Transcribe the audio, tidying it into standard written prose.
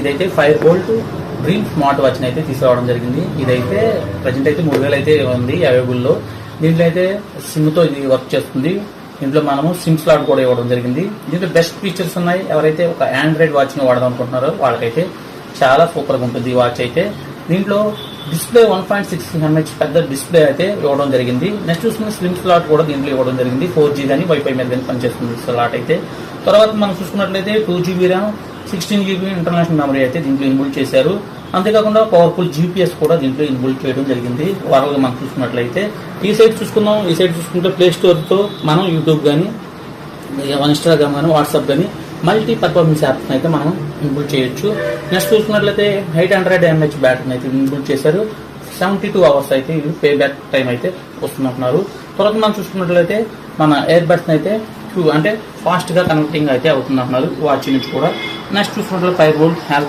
ఇదైతే 5 volt dream smart watch అయితే తీసుకురావడం జరిగింది. ఇదైతే ప్రజెంట్ అయితే 3000 అయితే ఉంది అవైలబుల్లో. దీంట్లో అయితే సిమ్ తో ఇది వర్క్ చేస్తుంది. దీంట్లో మనము సిమ్ స్లాట్ కూడా ఇవ్వడం జరిగింది. దీంట్లో బెస్ట్ ఫీచర్స్ ఉన్నాయి. ఎవరైతే ఒక ఆండ్రాయిడ్ వాచ్ ని వాడదాం అనుకుంటున్నారో వాళ్ళకైతే చాలా సూపర్ గా ఉంటుంది ఈ వాచ్ అయితే. దీంట్లో డిస్ప్లే 1.6 mH పెద్ద డిస్ప్లే అయితే ఇవ్వడం జరిగింది. నెక్స్ట్ చూసుకున్న స్లిమ్ స్లాట్ కూడా దీంట్లో ఇవ్వడం జరిగింది. 4G కానీ వైఫై మీద కానీ పనిచేస్తుంది స్లాట్ అయితే. తర్వాత మనం చూసుకున్నట్లయితే 2GB RAM 16GB international memory అయితే దీంట్లో ఇన్బుల్ట్ చేశారు. అంతేకాకుండా పవర్ఫుల్ GPS కూడా దీంట్లో ఇన్బుల్ట్ చేయడం జరిగింది. ఓవరాల్ గా మనం చూసుకున్నట్లయితే ఈ సైడ్ చూసుకుందాం. ఈ సైడ్ చూసుకుంటే ప్లే స్టోర్ తో మనం యూట్యూబ్ కానీ, ఇన్స్టాగ్రామ్ కానీ, వాట్సాప్ కానీ మల్టీ పర్ఫార్మెన్స్ యాప్స్ అయితే మనం ఇన్బుల్ట్ చేయొచ్చు. నెక్స్ట్ చూసుకున్నట్లయితే 800 mAh బ్యాటరీని అయితే ఇన్బుల్ట్ చేశారు. 72 hours అయితే పే బ్యాక్ టైం అయితే వస్తున్నారు. తర్వాత మనం చూసుకున్నట్లయితే మన ఎయిర్ బడ్స్ అయితే అంటే ఫాస్ట్ గా కనెక్టింగ్ అయితే అవుతుందంటున్నారు వాచ్ నుంచి కూడా. నెక్స్ట్ చూసుకున్నట్లయితే 5 వోల్ట్